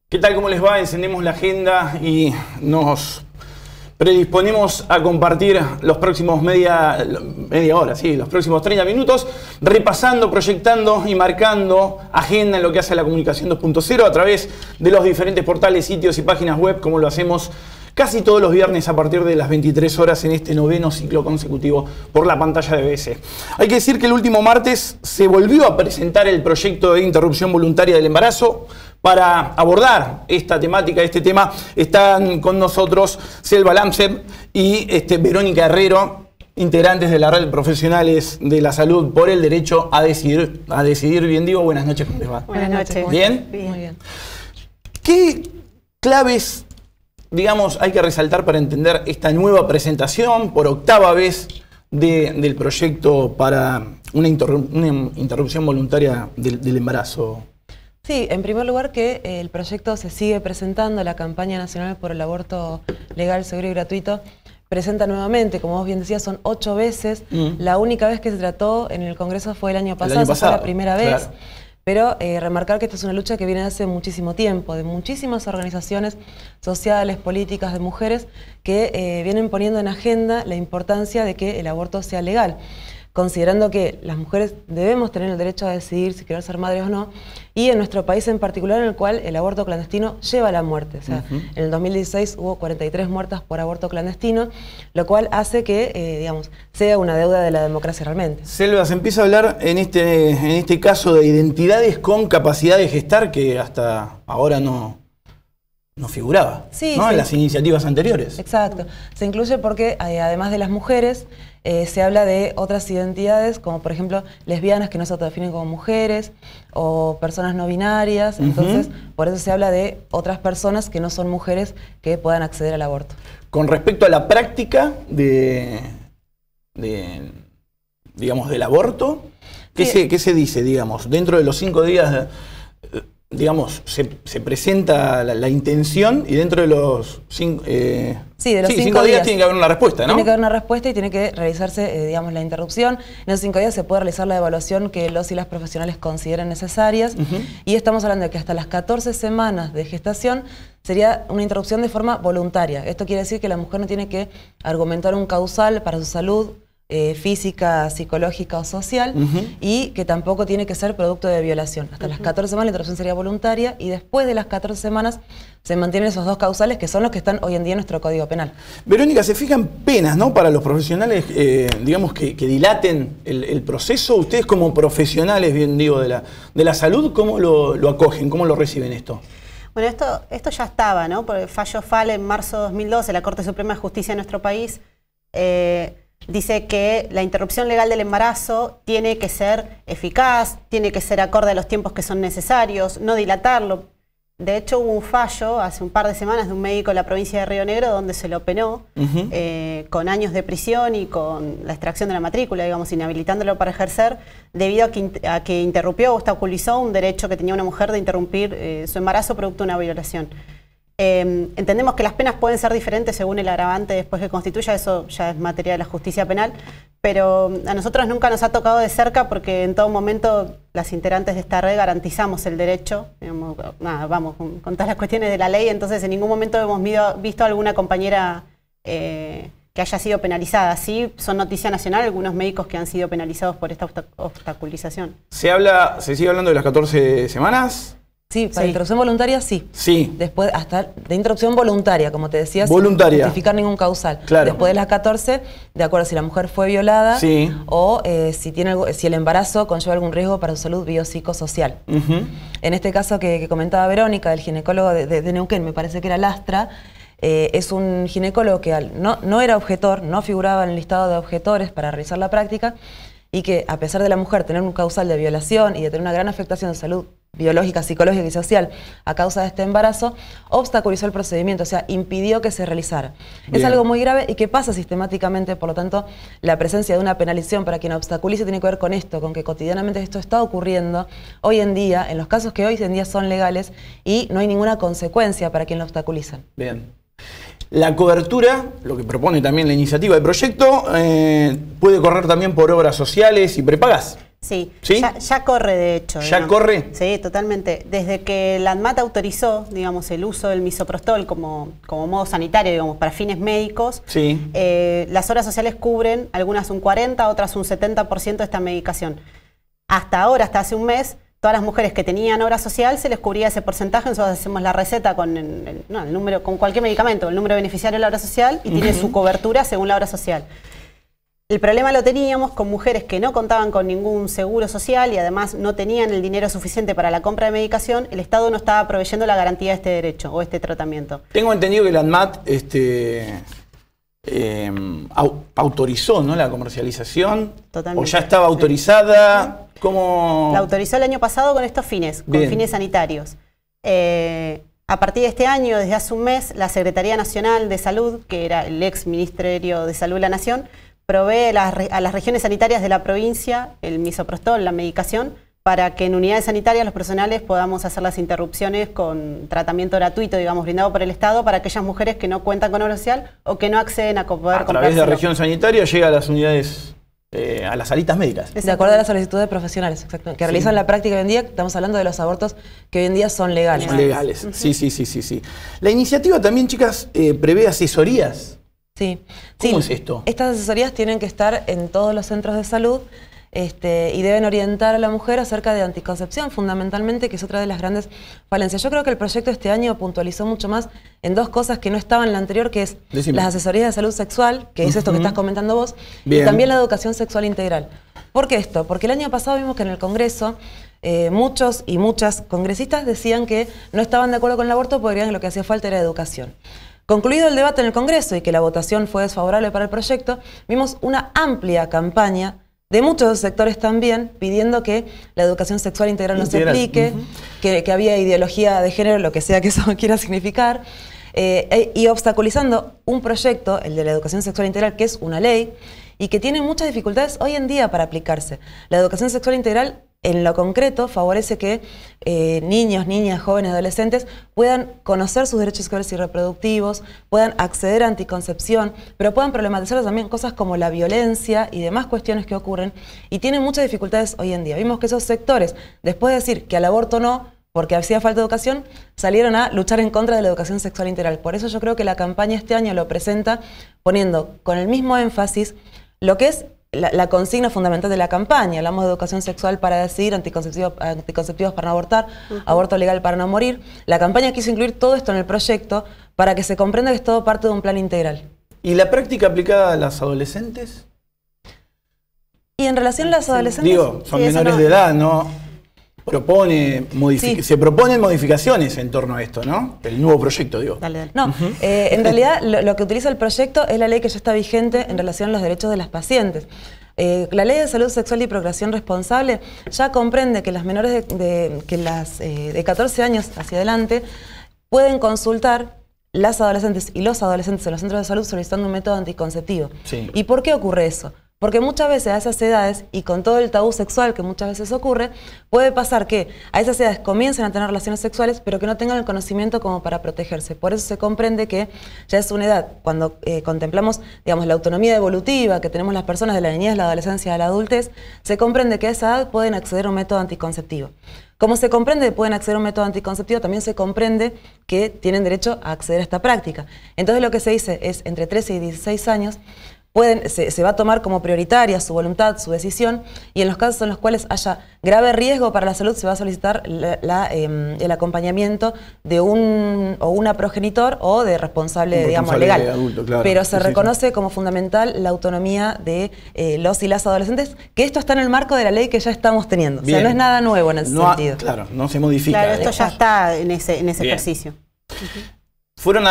¿Qué tal? ¿Cómo les va? Encendemos la agenda y nos predisponemos a compartir los próximos media hora, sí, los próximos 30 minutos, repasando, proyectando y marcando agenda en lo que hace a la comunicación 2.0 a través de los diferentes portales, sitios y páginas web, como lo hacemos casi todos los viernes a partir de las 23 horas en este noveno ciclo consecutivo por la pantalla de BBC. Hay que decir que el último martes se volvió a presentar el proyecto de interrupción voluntaria del embarazo. Para abordar esta temática, este tema, están con nosotros Selva Lamseb y Verónica Herrero, integrantes de la red de profesionales de la salud por el derecho a decidir. Bien digo, buenas noches, ¿cómo les va? Buenas noches. ¿Bien? Bien. Muy bien. ¿Qué claves, digamos, hay que resaltar para entender esta nueva presentación por octava vez del proyecto para una interrupción voluntaria del embarazo? Sí, en primer lugar que el proyecto se sigue presentando, la campaña nacional por el aborto legal, seguro y gratuito, presenta nuevamente, como vos bien decías, son 8 veces. La única vez que se trató en el Congreso fue el año pasado, fue la primera vez. Claro. Pero remarcar que esta es una lucha que viene de hace muchísimo tiempo, de muchísimas organizaciones sociales, políticas, de mujeres, que vienen poniendo en agenda la importancia de que el aborto sea legal, considerando que las mujeres debemos tener el derecho a decidir si querer ser madres o no, y en nuestro país en particular, en el cual el aborto clandestino lleva a la muerte. O sea, en el 2016 hubo 43 muertas por aborto clandestino, lo cual hace que, digamos, sea una deuda de la democracia realmente. Selva, se empieza a hablar en este caso de identidades con capacidad de gestar que hasta ahora no figuraba, sí, ¿no? Sí. En las iniciativas anteriores. Exacto. Se incluye porque, además de las mujeres, se habla de otras identidades, como por ejemplo lesbianas que no se autodefinen como mujeres, o personas no binarias. Entonces, por eso se habla de otras personas que no son mujeres que puedan acceder al aborto. Con respecto a la práctica digamos, del aborto, ¿qué se dice, digamos? Dentro de los 5 días... digamos, se presenta la intención y dentro de los 5 días tiene que haber una respuesta, ¿no? Tiene que haber una respuesta y tiene que realizarse, digamos, la interrupción. En esos 5 días se puede realizar la evaluación que los y las profesionales consideren necesarias. Y estamos hablando de que hasta las 14 semanas de gestación sería una interrupción de forma voluntaria. Esto quiere decir que la mujer no tiene que argumentar un causal para su salud física, psicológica o social, y que tampoco tiene que ser producto de violación. Hasta las 14 semanas la interrupción sería voluntaria y después de las 14 semanas se mantienen esos 2 causales que son los que están hoy en día en nuestro Código Penal. Verónica, ¿se fijan penas, ¿no? Para los profesionales, digamos, que dilaten el proceso? Ustedes como profesionales, bien digo, de la salud, ¿cómo lo acogen? ¿Cómo lo reciben esto? Bueno, esto ya estaba, ¿no? Por el fallo FAL en marzo de 2012, la Corte Suprema de Justicia de nuestro país dice que la interrupción legal del embarazo tiene que ser eficaz, tiene que ser acorde a los tiempos que son necesarios, no dilatarlo. De hecho, hubo un fallo hace un par de semanas de un médico de la provincia de Río Negro donde se lo penó con años de prisión y con la extracción de la matrícula, digamos, inhabilitándolo para ejercer, debido a que interrumpió o obstaculizó un derecho que tenía una mujer de interrumpir su embarazo producto de una violación. Entendemos que las penas pueden ser diferentes según el agravante después que constituya, eso ya es materia de la justicia penal, pero a nosotros nunca nos ha tocado de cerca porque en todo momento las integrantes de esta red garantizamos el derecho, digamos, vamos con todas las cuestiones de la ley, entonces en ningún momento hemos visto a alguna compañera que haya sido penalizada. Sí, son noticia nacional algunos médicos que han sido penalizados por esta obstaculización. ¿Se sigue hablando de las 14 semanas? Sí, para interrupción voluntaria sí. Sí. Después, hasta de interrupción voluntaria, como te decía, voluntaria, sin justificar ningún causal. Claro. Después de las 14, de acuerdo si la mujer fue violada o si el embarazo conlleva algún riesgo para su salud biopsicosocial. En este caso que comentaba Verónica, del ginecólogo de Neuquén, me parece que era Lastra, es un ginecólogo que no era objetor, no figuraba en el listado de objetores para realizar la práctica, y que a pesar de la mujer tener un causal de violación y de tener una gran afectación de salud biológica, psicológica y social a causa de este embarazo, obstaculizó el procedimiento, o sea, impidió que se realizara. Es algo muy grave y que pasa sistemáticamente, por lo tanto, la presencia de una penalización para quien obstaculice tiene que ver con esto, con que cotidianamente esto está ocurriendo hoy en día, en los casos que hoy en día son legales, y no hay ninguna consecuencia para quien lo obstaculiza. Bien. La cobertura, lo que propone también la iniciativa de proyecto, puede correr también por obras sociales y prepagas. Sí, ¿Sí? Ya corre de hecho. ¿Ya corre? Sí, totalmente. Desde que la ANMAT autorizó, digamos, el uso del misoprostol como modo sanitario, digamos, para fines médicos, sí. Las obras sociales cubren, algunas un 40%, otras un 70% de esta medicación. Hasta ahora, hasta hace un mes, todas las mujeres que tenían obra social se les cubría ese porcentaje. Nosotros hacemos la receta con el número, con cualquier medicamento, el número de beneficiario de la obra social y tiene su cobertura según la obra social. El problema lo teníamos con mujeres que no contaban con ningún seguro social y además no tenían el dinero suficiente para la compra de medicación. El Estado no estaba proveyendo la garantía de este derecho o este tratamiento. Tengo entendido que la ANMAT autorizó, ¿no?, la comercialización. Totalmente. ¿O ya estaba autorizada? ¿Cómo? La autorizó el año pasado con estos fines, con fines sanitarios. A partir de este año, desde hace un mes, la Secretaría Nacional de Salud, que era el ex Ministerio de Salud de la Nación, provee a las regiones sanitarias de la provincia el misoprostol, la medicación, para que en unidades sanitarias los personales podamos hacer las interrupciones con tratamiento gratuito, digamos, brindado por el Estado para aquellas mujeres que no cuentan con obra social o que no acceden a poder comprárselo. A través de la región sanitaria llega a las unidades, a las salitas médicas. De acuerdo a las solicitudes profesionales, exactamente, que realizan la práctica hoy en día. Estamos hablando de los abortos que hoy en día son legales. Son legales, sí. La iniciativa también, chicas, prevé asesorías. Sí. ¿Cómo es esto? Estas asesorías tienen que estar en todos los centros de salud y deben orientar a la mujer acerca de anticoncepción, fundamentalmente, que es otra de las grandes falencias. Yo creo que el proyecto este año puntualizó mucho más en dos cosas que no estaban en la anterior, que es las asesorías de salud sexual, que es esto que estás comentando vos, y también la educación sexual integral. ¿Por qué esto? Porque el año pasado vimos que en el Congreso muchos y muchas congresistas decían que no estaban de acuerdo con el aborto porque creían que lo que hacía falta era educación. Concluido el debate en el Congreso y que la votación fue desfavorable para el proyecto, vimos una amplia campaña de muchos sectores también pidiendo que la educación sexual integral no se aplique, que había ideología de género, lo que sea que eso quiera significar, y obstaculizando un proyecto, el de la educación sexual integral, que es una ley y que tiene muchas dificultades hoy en día para aplicarse. La educación sexual integral, en lo concreto, favorece que niños, niñas, jóvenes, adolescentes puedan conocer sus derechos sexuales y reproductivos, puedan acceder a anticoncepción, pero puedan problematizar también cosas como la violencia y demás cuestiones que ocurren, y tienen muchas dificultades hoy en día. Vimos que esos sectores, después de decir que al aborto no, porque hacía falta educación, salieron a luchar en contra de la educación sexual integral. Por eso yo creo que la campaña este año lo presenta poniendo con el mismo énfasis lo que es la consigna fundamental de la campaña. Hablamos de educación sexual para decidir, anticonceptivos para no abortar, aborto legal para no morir. La campaña quiso incluir todo esto en el proyecto para que se comprenda que es todo parte de un plan integral. ¿Y la práctica aplicada a las adolescentes? Y en relación a las adolescentes... Digo, son menores de edad, ¿no? Se proponen modificaciones en torno a esto, ¿no? El nuevo proyecto, digo. Dale. No, en realidad lo que utiliza el proyecto es la ley que ya está vigente en relación a los derechos de las pacientes. La Ley de Salud Sexual y Procreación Responsable ya comprende que las menores de 14 años hacia adelante pueden consultar las adolescentes y los adolescentes en los centros de salud solicitando un método anticonceptivo. Sí. ¿Y por qué ocurre eso? Porque muchas veces a esas edades, y con todo el tabú sexual que muchas veces ocurre, puede pasar que a esas edades comiencen a tener relaciones sexuales, pero que no tengan el conocimiento como para protegerse. Por eso se comprende que ya es una edad, cuando contemplamos, digamos, la autonomía evolutiva que tenemos las personas de la niñez, la adolescencia, a la adultez, se comprende que a esa edad pueden acceder a un método anticonceptivo. Como se comprende que pueden acceder a un método anticonceptivo, también se comprende que tienen derecho a acceder a esta práctica. Entonces lo que se dice es, entre 13 y 16 años, se va a tomar como prioritaria su voluntad, su decisión, y en los casos en los cuales haya grave riesgo para la salud se va a solicitar el acompañamiento de un o una progenitor o de responsable, digamos, legal. Adulto, claro. Pero se reconoce como fundamental la autonomía de los y las adolescentes, que esto está en el marco de la ley que ya estamos teniendo. Bien. O sea, no es nada nuevo en ese sentido. Claro, no se modifica. Claro, esto ya está en ese ejercicio. Fueron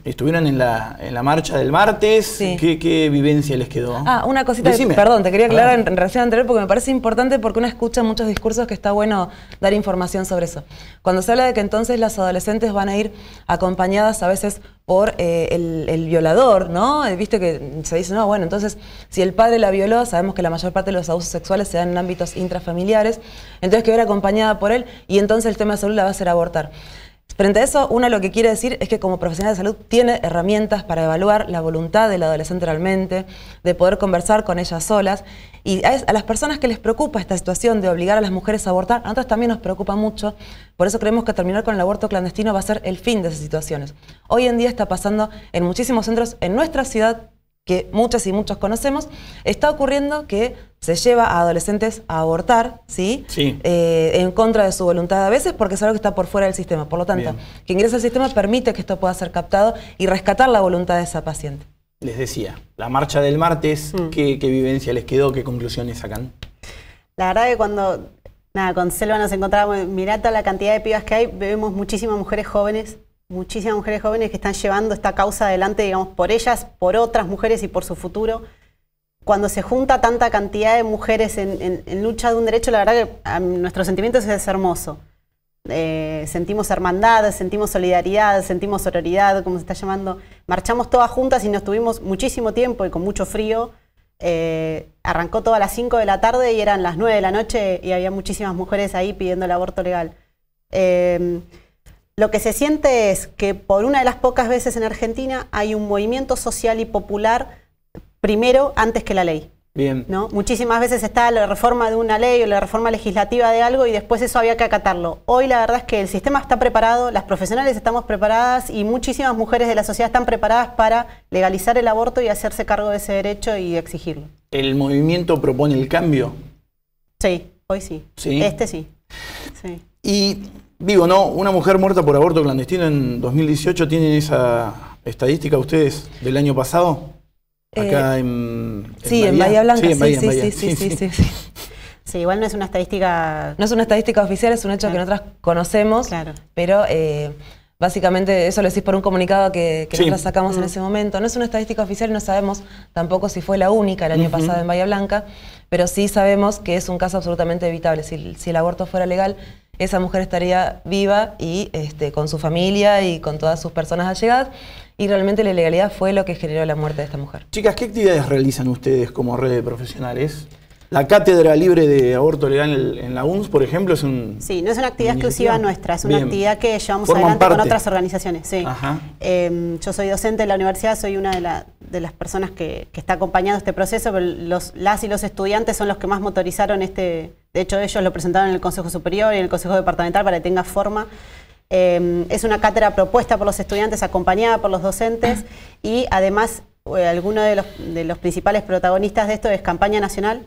estuvieron en la marcha del martes. Sí. ¿Qué vivencia les quedó? Una cosita, perdón, te quería aclarar en relación anterior porque me parece importante, porque uno escucha muchos discursos que está bueno dar información sobre eso. Cuando se habla de que entonces las adolescentes van a ir acompañadas a veces por el violador, ¿no? Viste que se dice, no, bueno, entonces si el padre la violó, sabemos que la mayor parte de los abusos sexuales se dan en ámbitos intrafamiliares, entonces que va a ir acompañada por él y entonces el tema de salud la va a hacer abortar. Frente a eso, uno lo que quiere decir es que como profesional de salud tiene herramientas para evaluar la voluntad del adolescente realmente, de poder conversar con ellas solas. Y a las personas que les preocupa esta situación de obligar a las mujeres a abortar, a nosotros también nos preocupa mucho. Por eso creemos que terminar con el aborto clandestino va a ser el fin de esas situaciones. Hoy en día está pasando en muchísimos centros en nuestra ciudad, que muchas y muchos conocemos, está ocurriendo que se lleva a adolescentes a abortar, ¿sí? Sí. En contra de su voluntad a veces, porque es algo que está por fuera del sistema. Por lo tanto, bien, que ingrese al sistema permite que esto pueda ser captado y rescatar la voluntad de esa paciente. Les decía, la marcha del martes, ¿qué vivencia les quedó? ¿Qué conclusiones sacan? La verdad que cuando con Selva nos encontrábamos, mirá toda la cantidad de pibas que hay, vemos muchísimas mujeres jóvenes que están llevando esta causa adelante, digamos, por ellas, por otras mujeres y por su futuro. Cuando se junta tanta cantidad de mujeres en lucha de un derecho, la verdad que nuestro sentimiento es hermoso. Sentimos hermandad, sentimos solidaridad, sentimos sororidad, como se está llamando. Marchamos todas juntas y nos tuvimos muchísimo tiempo y con mucho frío. Arrancó todo a las 5 de la tarde y eran las 9 de la noche y había muchísimas mujeres ahí pidiendo el aborto legal. Lo que se siente es que por una de las pocas veces en Argentina hay un movimiento social y popular primero antes que la ley. Bien. ¿No? Muchísimas veces está la reforma de una ley o la reforma legislativa de algo y después eso había que acatarlo. Hoy la verdad es que el sistema está preparado, las profesionales estamos preparadas y muchísimas mujeres de la sociedad están preparadas para legalizar el aborto y hacerse cargo de ese derecho y exigirlo. ¿El movimiento propone el cambio? Sí, hoy sí. ¿Sí? Sí. Sí. Y digo, ¿no? Una mujer muerta por aborto clandestino en 2018, ¿tienen esa estadística ustedes del año pasado? Acá en Bahía Blanca. Sí, en Bahía. Sí. Sí, igual no es una estadística... No es una estadística oficial, es un hecho que nosotras conocemos, pero básicamente eso lo decís por un comunicado que nosotras sacamos en ese momento. No es una estadística oficial y no sabemos tampoco si fue la única el año pasado en Bahía Blanca, pero sí sabemos que es un caso absolutamente evitable. Si el aborto fuera legal, esa mujer estaría viva y con su familia y con todas sus personas allegadas. Y realmente la ilegalidad fue lo que generó la muerte de esta mujer. Chicas, ¿qué actividades realizan ustedes como red de profesionales? La Cátedra Libre de Aborto Legal en la UNS, por ejemplo, es un... Sí, no es una actividad exclusiva nuestra, es una actividad que llevamos adelante con otras organizaciones. Sí. Yo soy docente de la universidad, soy una de las personas que está acompañando este proceso, pero las y los estudiantes son los que más motorizaron de hecho, ellos lo presentaron en el Consejo Superior y en el Consejo Departamental para que tenga forma. Es una cátedra propuesta por los estudiantes, acompañada por los docentes y además alguno de los principales protagonistas de esto es Campaña Nacional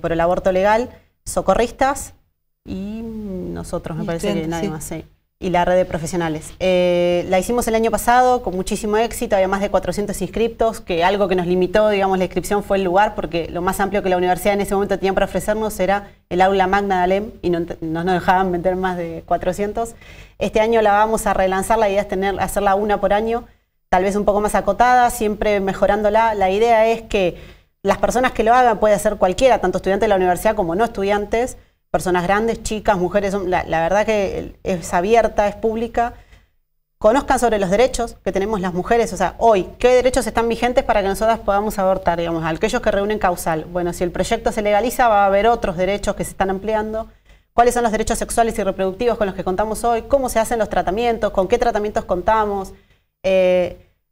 por el Aborto Legal, socorristas y nosotros, me parece que nadie más, sí. Y la red de profesionales. La hicimos el año pasado con muchísimo éxito, había más de 400 inscriptos, que algo que nos limitó, digamos, la inscripción fue el lugar, porque lo más amplio que la universidad en ese momento tenía para ofrecernos era el aula magna de Alem, y no nos dejaban meter más de 400. Este año la vamos a relanzar, la idea es hacerla una por año, tal vez un poco más acotada, siempre mejorándola. La idea es que las personas que lo hagan, puede ser cualquiera, tanto estudiantes de la universidad como no estudiantes, personas grandes, chicas, mujeres, la verdad que es abierta, es pública, conozcan sobre los derechos que tenemos las mujeres, o sea, hoy, ¿qué derechos están vigentes para que nosotras podamos abortar? Digamos, aquellos que reúnen causal. Bueno, si el proyecto se legaliza, va a haber otros derechos que se están ampliando. ¿Cuáles son los derechos sexuales y reproductivos con los que contamos hoy? ¿Cómo se hacen los tratamientos? ¿Con qué tratamientos contamos?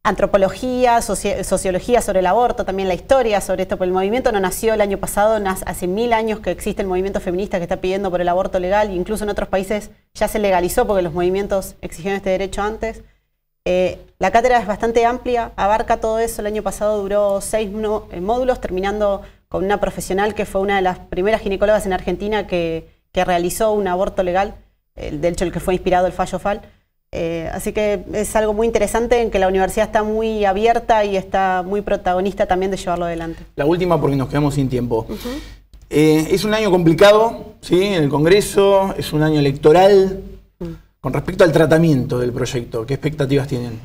Antropología, sociología sobre el aborto, también la historia sobre esto, porque el movimiento no nació el año pasado, hace 1000 años que existe el movimiento feminista que está pidiendo por el aborto legal, incluso en otros países ya se legalizó porque los movimientos exigieron este derecho antes. La cátedra es bastante amplia, abarca todo eso. El año pasado duró 6 módulos, terminando con una profesional que fue una de las primeras ginecólogas en Argentina que realizó un aborto legal, de hecho el que fue inspirado el fallo FAL. Así que es algo muy interesante en que la universidad está muy abierta y está muy protagonista también de llevarlo adelante. La última porque nos quedamos sin tiempo. Es un año complicado, ¿sí? En el Congreso, es un año electoral. Con respecto al tratamiento del proyecto, ¿qué expectativas tienen?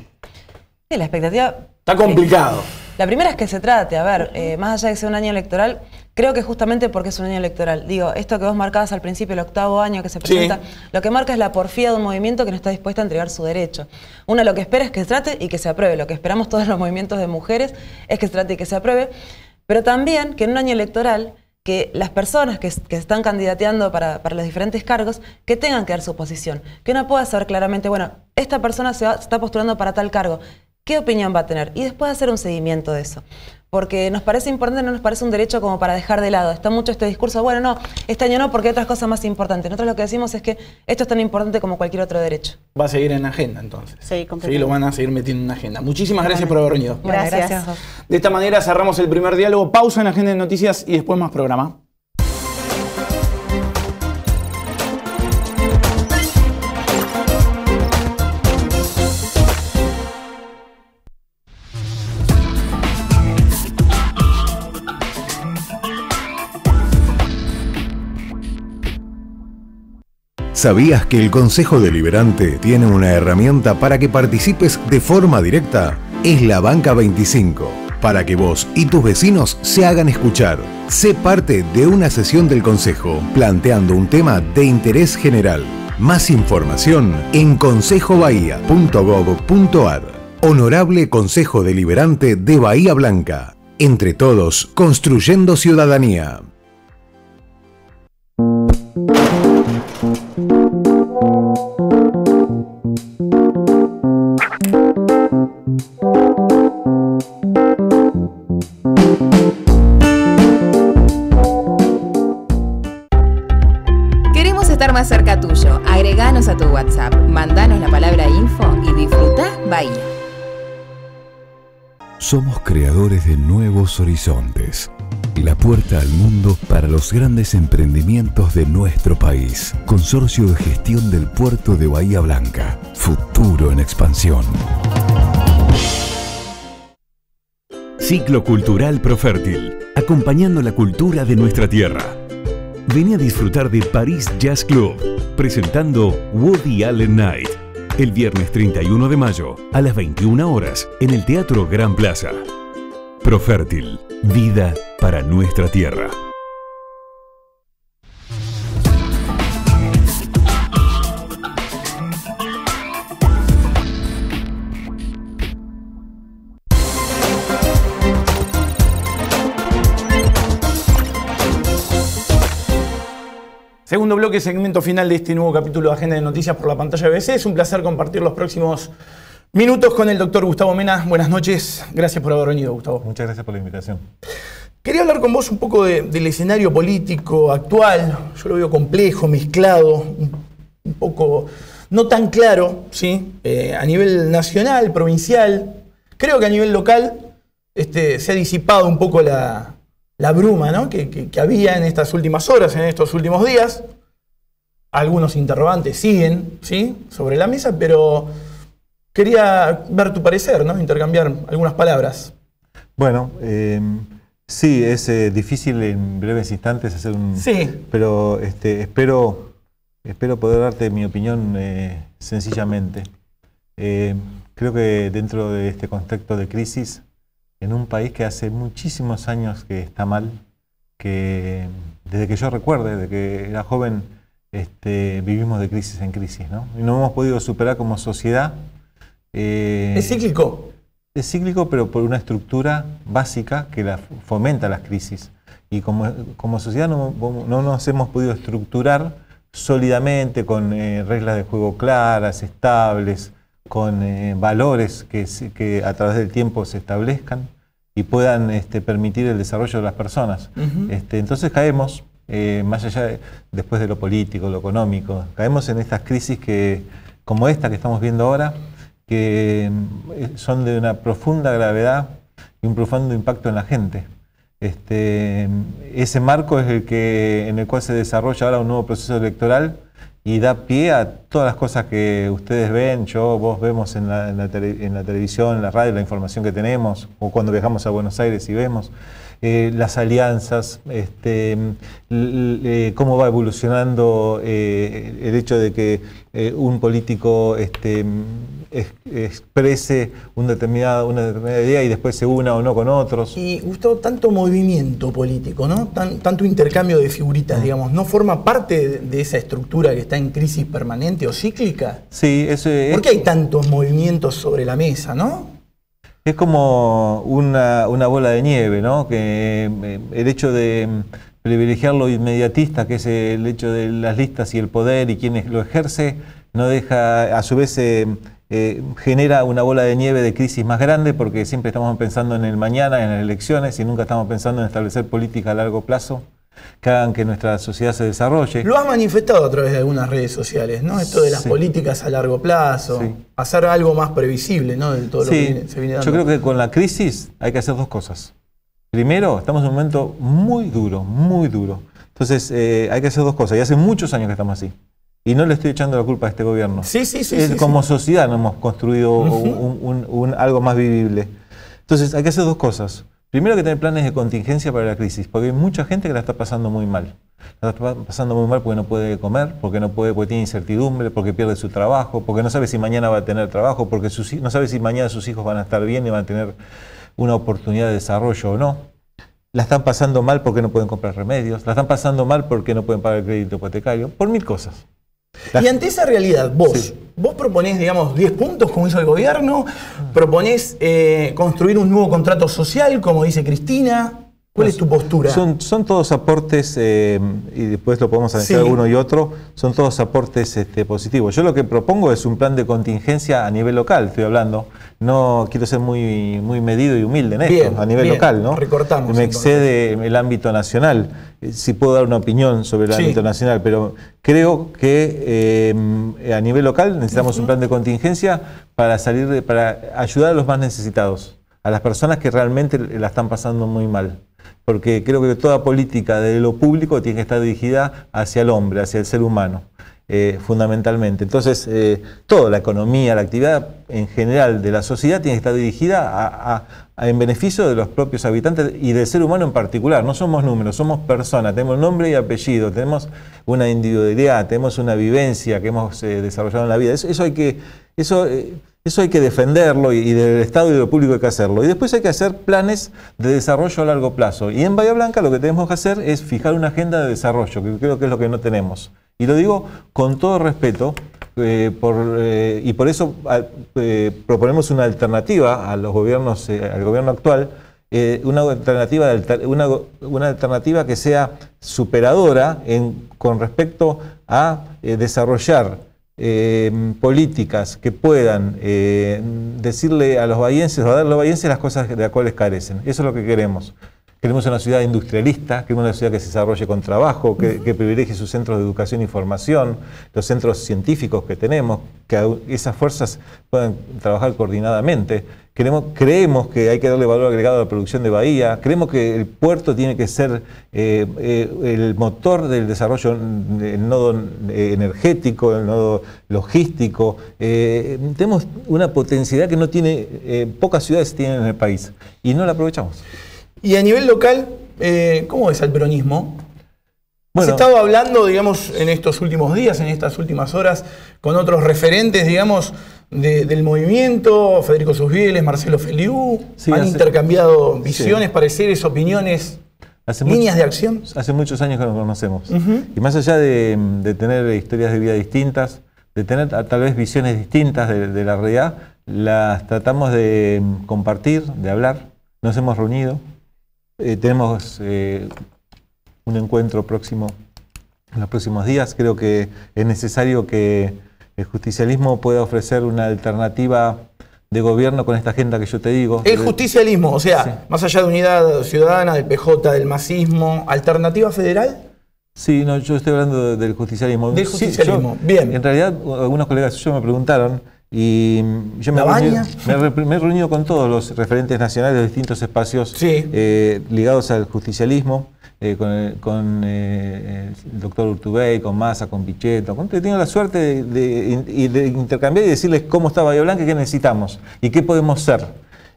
Sí, la expectativa... Está complicado. La primera es que se trate, a ver, más allá de que sea un año electoral, creo que justamente porque es un año electoral. Digo, esto que vos marcabas al principio, el 8º año que se presenta, lo que marca es la porfía de un movimiento que no está dispuesto a entregar su derecho. Uno lo que espera es que se trate y que se apruebe. Lo que esperamos todos los movimientos de mujeres es que se trate y que se apruebe, pero también que en un año electoral que las personas que están candidateando para los diferentes cargos, que tengan que dar su posición. Que uno pueda saber claramente, bueno, esta persona se está postulando para tal cargo, ¿qué opinión va a tener? Y después hacer un seguimiento de eso. Porque nos parece importante, no nos parece un derecho como para dejar de lado. Está mucho este discurso, bueno, no, este año no, porque hay otras cosas más importantes. Nosotros lo que decimos es que esto es tan importante como cualquier otro derecho. Va a seguir en agenda, entonces. Sí, completamente. Sí, lo van a seguir metiendo en agenda. Muchísimas gracias por haber venido. Gracias. De esta manera cerramos el primer diálogo. Pausa en Agenda de Noticias y después más programa. ¿Sabías que el Consejo Deliberante tiene una herramienta para que participes de forma directa? Es la Banca 25, para que vos y tus vecinos se hagan escuchar. Sé parte de una sesión del Consejo, planteando un tema de interés general. Más información en consejobahía.gov.ar. Honorable Consejo Deliberante de Bahía Blanca. Entre todos, construyendo ciudadanía. Queremos estar más cerca tuyo. Agreganos a tu WhatsApp, mandanos la palabra info y disfruta Bahía. Somos creadores de nuevos horizontes. La puerta al mundo para los grandes emprendimientos de nuestro país. Consorcio de Gestión del Puerto de Bahía Blanca. Futuro en expansión. Ciclo Cultural Profértil. Acompañando la cultura de nuestra tierra. Vení a disfrutar de París Jazz Club. Presentando Woody Allen Night. El viernes 31 de mayo a las 21 horas en el Teatro Gran Plaza. Profértil. Vida para nuestra tierra. Segundo bloque, segmento final de este nuevo capítulo de Agenda de Noticias por la pantalla BBC. Es un placer compartir los próximos minutos con el doctor Gustavo Mena. Buenas noches. Gracias por haber venido, Gustavo. Muchas gracias por la invitación. Quería hablar con vos un poco del escenario político actual. Yo lo veo complejo, mezclado, un poco no tan claro, ¿sí? A nivel nacional, provincial. Creo que a nivel local se ha disipado un poco la bruma, ¿no? que había en estas últimas horas, en estos últimos días. Algunos interrogantes siguen, ¿sí?, sobre la mesa, pero quería ver tu parecer, ¿no? Intercambiar algunas palabras. Bueno, sí, es difícil en breves instantes hacer un... Sí. Pero espero poder darte mi opinión sencillamente. Creo que dentro de este contexto de crisis, en un país que hace muchísimos años que está mal, que desde que yo recuerde, desde que era joven, vivimos de crisis en crisis, ¿no? Y no hemos podido superar como sociedad. ¿Es cíclico? Es cíclico, pero por una estructura básica que fomenta las crisis. Y como sociedad no nos hemos podido estructurar sólidamente con reglas de juego claras, estables, con valores que a través del tiempo se establezcan y puedan permitir el desarrollo de las personas. Entonces caemos, más allá después de lo político, lo económico, caemos en estas crisis como esta que estamos viendo ahora, que son de una profunda gravedad y un profundo impacto en la gente. Ese marco es en el cual se desarrolla ahora un nuevo proceso electoral y da pie a todas las cosas que ustedes ven, vos vemos en la televisión, en la radio, la información que tenemos, o cuando viajamos a Buenos Aires y vemos las alianzas, cómo va evolucionando el hecho de que un político exprese una determinada idea y después se una o no con otros. Y Gustavo, tanto movimiento político, ¿no? Tanto intercambio de figuritas, digamos, ¿no forma parte de esa estructura que está en crisis permanente o cíclica? Sí, eso es. ¿Por qué hay tantos movimientos sobre la mesa, no? Es como una bola de nieve, ¿no? Que el hecho de privilegiar lo inmediatista, que es el hecho de las listas y el poder y quienes lo ejerce, no deja, a su vez genera una bola de nieve de crisis más grande, porque siempre estamos pensando en el mañana, en las elecciones, y nunca estamos pensando en establecer política a largo plazo que hagan que nuestra sociedad se desarrolle. Lo has manifestado a través de algunas redes sociales, ¿no? Esto de las políticas a largo plazo, hacer algo más previsible, ¿no? De todo lo que se viene dando. Yo creo que con la crisis hay que hacer dos cosas. Primero, estamos en un momento muy duro, muy duro. Entonces hay que hacer dos cosas, y hace muchos años que estamos así. Y no le estoy echando la culpa a este gobierno. Como sociedad no hemos construido algo más vivible. Entonces hay que hacer dos cosas. Primero, hay que tener planes de contingencia para la crisis, porque hay mucha gente que la está pasando muy mal. La está pasando muy mal porque no puede comer, porque tiene incertidumbre, porque pierde su trabajo, porque no sabe si mañana va a tener trabajo, porque no sabe si mañana sus hijos van a estar bien y van a tener una oportunidad de desarrollo o no. La están pasando mal porque no pueden comprar remedios, la están pasando mal porque no pueden pagar el crédito hipotecario, por mil cosas. Y ante esa realidad, vos proponés, digamos, 10 puntos, como hizo el gobierno, proponés construir un nuevo contrato social, como dice Cristina. ¿Cuál es tu postura? Son todos aportes, y después lo podemos analizar uno y otro, son todos aportes positivos. Yo lo que propongo es un plan de contingencia a nivel local, estoy hablando. No quiero ser muy medido y humilde en esto, a nivel local, ¿no? Recortamos. Me excede el ámbito nacional. Sí puedo dar una opinión sobre el ámbito nacional, pero creo que a nivel local necesitamos un plan de contingencia para ayudar a los más necesitados, a las personas que realmente la están pasando muy mal. Porque creo que toda política de lo público tiene que estar dirigida hacia el hombre, hacia el ser humano, fundamentalmente. Entonces, toda la economía, la actividad en general de la sociedad tiene que estar dirigida en beneficio de los propios habitantes y del ser humano en particular. No somos números, somos personas, tenemos nombre y apellido, tenemos una individualidad, tenemos una vivencia que hemos desarrollado en la vida. Eso hay que defenderlo, y del Estado y de lo público hay que hacerlo. Y después hay que hacer planes de desarrollo a largo plazo. Y en Bahía Blanca lo que tenemos que hacer es fijar una agenda de desarrollo, que creo que es lo que no tenemos. Y lo digo con todo respeto, y por eso proponemos una alternativa a los gobiernos, al gobierno actual, una alternativa que sea superadora con respecto a desarrollar políticas que puedan decirle a los bahienses o a dar a los bahienses las cosas de las cuales carecen. Eso es lo que queremos. Queremos una ciudad industrialista, queremos una ciudad que se desarrolle con trabajo, que privilegie sus centros de educación y formación, los centros científicos que tenemos, que esas fuerzas puedan trabajar coordinadamente. Creemos que hay que darle valor agregado a la producción de Bahía, creemos que el puerto tiene que ser el motor del desarrollo, el nodo energético, el nodo logístico. Tenemos una potencialidad que no tiene, pocas ciudades tienen en el país, y no la aprovechamos. Y a nivel local, ¿cómo ves al peronismo? Has estado hablando, digamos, en estos últimos días, en estas últimas horas, con otros referentes, digamos, del movimiento, Federico Susbieles, Marcelo Feliú, han intercambiado visiones, pareceres, opiniones, líneas de acción. Hace muchos años que nos conocemos. Y más allá de tener historias de vida distintas, de tener tal vez visiones distintas de la realidad, las tratamos de compartir, de hablar. Nos hemos reunido. Tenemos un encuentro próximo en los próximos días. Creo que es necesario que el justicialismo pueda ofrecer una alternativa de gobierno con esta agenda que yo te digo. El justicialismo, o sea, más allá de Unidad Ciudadana, del PJ, del masismo, ¿alternativa federal? Sí, no, yo estoy hablando del justicialismo. Del justicialismo, bien. En realidad, algunos colegas suyos me preguntaron, y yo me he reunido con todos los referentes nacionales de distintos espacios ligados al justicialismo, con el doctor Urtubey, con Massa, con Pichetto. He tenido la suerte de intercambiar y decirles cómo está Bahía Blanca y qué necesitamos y qué podemos ser.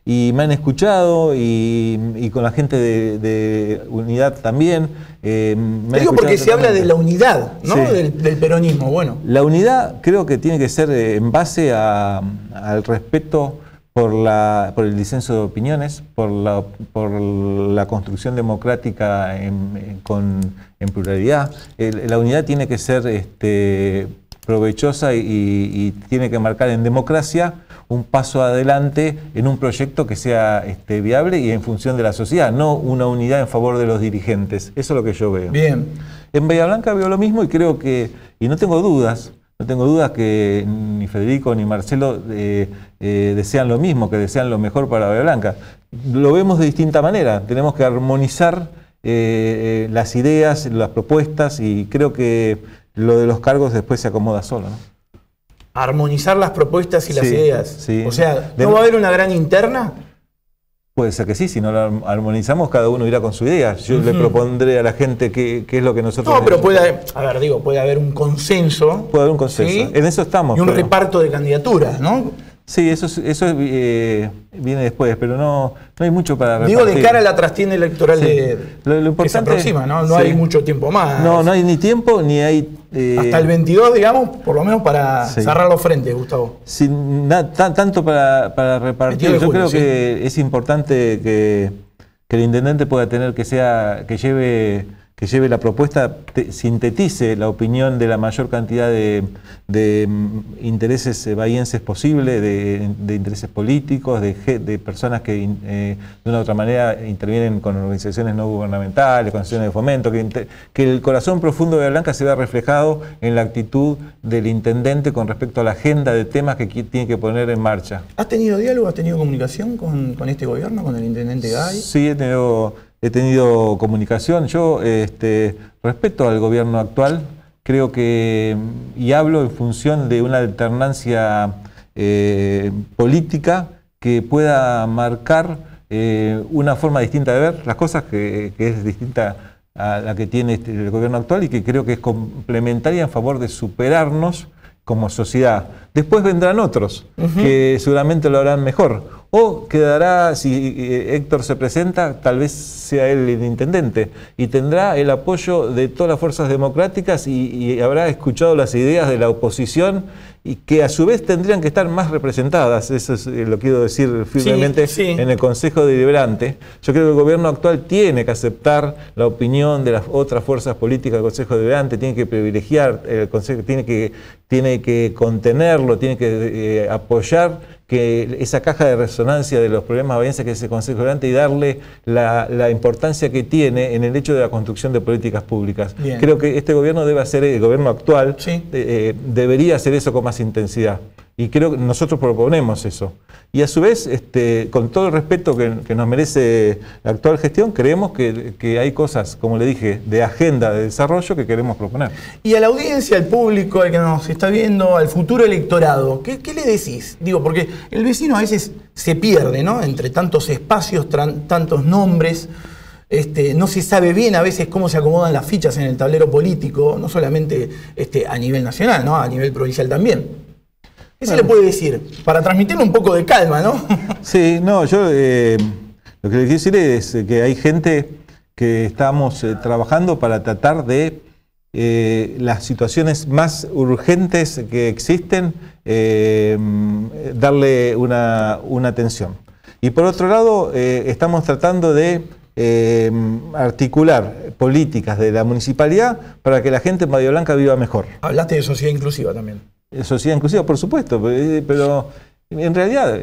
Y me han escuchado, y con la gente de Unidad también. Digo porque se habla de la unidad, ¿no? Del peronismo. Bueno. La unidad creo que tiene que ser en base al respeto por el disenso de opiniones, por la construcción democrática en pluralidad. La unidad tiene que ser provechosa y tiene que marcar en democracia un paso adelante en un proyecto que sea viable y en función de la sociedad, no una unidad en favor de los dirigentes. Eso es lo que yo veo. Bien. En Bahía Blanca veo lo mismo y creo que, y no tengo dudas que ni Federico ni Marcelo desean lo mismo, que desean lo mejor para Bahía Blanca. Lo vemos de distinta manera, tenemos que armonizar las ideas, las propuestas, y creo que lo de los cargos después se acomoda solo, ¿no? Armonizar las propuestas y las ideas. Sí. O sea, ¿no va a haber una gran interna? Puede ser que sí, si no lo armonizamos, cada uno irá con su idea. Yo le propondré a la gente qué es lo que nosotros... No, pero puede haber un consenso. Puede haber un consenso. ¿Sí? En eso estamos. Y un reparto de candidaturas, ¿no? Sí, eso viene después, pero no hay mucho para repartir. Digo, de cara a la trastienda electoral lo importante, que se aproxima, ¿no? No hay mucho tiempo más. No hay ni tiempo, ni hay... hasta el 22, digamos, por lo menos para cerrar los frentes, Gustavo. Tanto para repartir. Yo creo que es importante que el intendente pueda tener que lleve la propuesta, sintetice la opinión de la mayor cantidad de intereses bahienses posible, de intereses políticos, de personas que de una u otra manera intervienen con organizaciones no gubernamentales, con acciones de fomento, que el corazón profundo de Bahía Blanca se vea reflejado en la actitud del intendente con respecto a la agenda de temas que tiene que poner en marcha. ¿Has tenido diálogo, has tenido comunicación con este gobierno, con el intendente Gay? Sí, he tenido comunicación. Yo respeto al gobierno actual, creo que, y hablo en función de una alternancia política que pueda marcar una forma distinta de ver las cosas, que es distinta a la que tiene el gobierno actual, y que creo que es complementaria en favor de superarnos como sociedad. Después vendrán otros que seguramente lo harán mejor. O quedará, si Héctor se presenta, tal vez sea él el intendente y tendrá el apoyo de todas las fuerzas democráticas y habrá escuchado las ideas de la oposición, y que a su vez tendrían que estar más representadas. Eso lo quiero decir firmemente en el Consejo Deliberante. Yo creo que el gobierno actual tiene que aceptar la opinión de las otras fuerzas políticas del Consejo Deliberante, tiene que privilegiar el Consejo, tiene que contenerlo, tiene que apoyar que esa caja de resonancia de los problemas bahienses que es el Consejo Deliberante, y darle la importancia que tiene en el hecho de la construcción de políticas públicas. Bien. Creo que este gobierno debe hacer, el gobierno actual debería hacer eso con más intensidad. Y creo que nosotros proponemos eso. Y a su vez, con todo el respeto que nos merece la actual gestión, creemos que hay cosas, como le dije, de agenda de desarrollo que queremos proponer. Y a la audiencia, al público, al que nos está viendo, al futuro electorado, ¿qué le decís? Digo, porque el vecino a veces se pierde, ¿no? Entre tantos espacios, tantos nombres. No se sabe bien a veces cómo se acomodan las fichas en el tablero político, no solamente a nivel nacional, ¿no? A nivel provincial también. ¿Qué se le puede decir? Para transmitirle un poco de calma, ¿no? Sí, no, yo lo que le quiero decir es que hay gente que estamos trabajando para tratar de las situaciones más urgentes que existen, darle una atención. Y por otro lado, estamos tratando de articular políticas de la municipalidad para que la gente en Bahía Blanca viva mejor. Hablaste de sociedad inclusiva también. Sociedad inclusiva, por supuesto, pero en realidad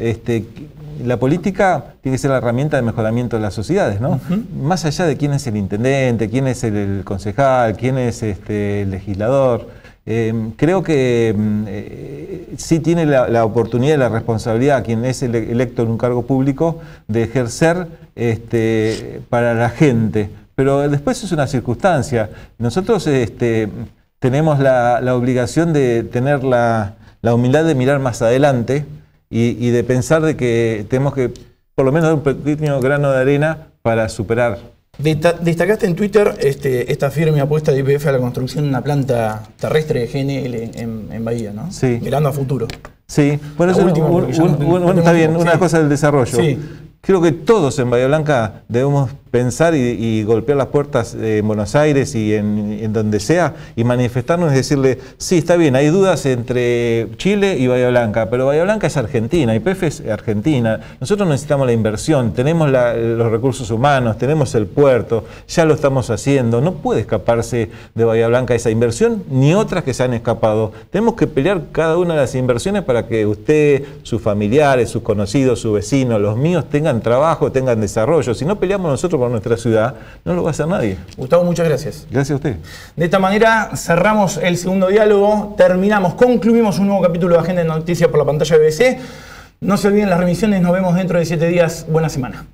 la política tiene que ser la herramienta de mejoramiento de las sociedades, ¿no? Más allá de quién es el intendente, quién es el concejal, quién es el legislador, creo que sí tiene la oportunidad y la responsabilidad quien es electo en un cargo público de ejercer para la gente, pero después es una circunstancia. Nosotros tenemos la obligación de tener la humildad de mirar más adelante y de pensar de que tenemos que por lo menos dar un pequeño grano de arena para superar. Destacaste en Twitter esta firme apuesta de YPF a la construcción de una planta terrestre de GNL en Bahía, ¿no? Sí. Mirando a futuro. Sí, bueno, eso está bien, una cosa del desarrollo. Sí. Creo que todos en Bahía Blanca debemos pensar y golpear las puertas en Buenos Aires y en donde sea y manifestarnos y decirle, sí, está bien, hay dudas entre Chile y Bahía Blanca, pero Bahía Blanca es Argentina, YPF es Argentina, nosotros necesitamos la inversión, tenemos los recursos humanos, tenemos el puerto, ya lo estamos haciendo, no puede escaparse de Bahía Blanca esa inversión ni otras que se han escapado. Tenemos que pelear cada una de las inversiones para que usted, sus familiares, sus conocidos, sus vecinos, los míos tengan trabajo, tengan desarrollo. Si no peleamos nosotros por nuestra ciudad, no lo va a hacer nadie. Gustavo, muchas gracias. Gracias a usted. De esta manera cerramos el segundo diálogo, concluimos un nuevo capítulo de Agenda de Noticias por la pantalla de BBC. No se olviden las remisiones, nos vemos dentro de 7 días. Buena semana.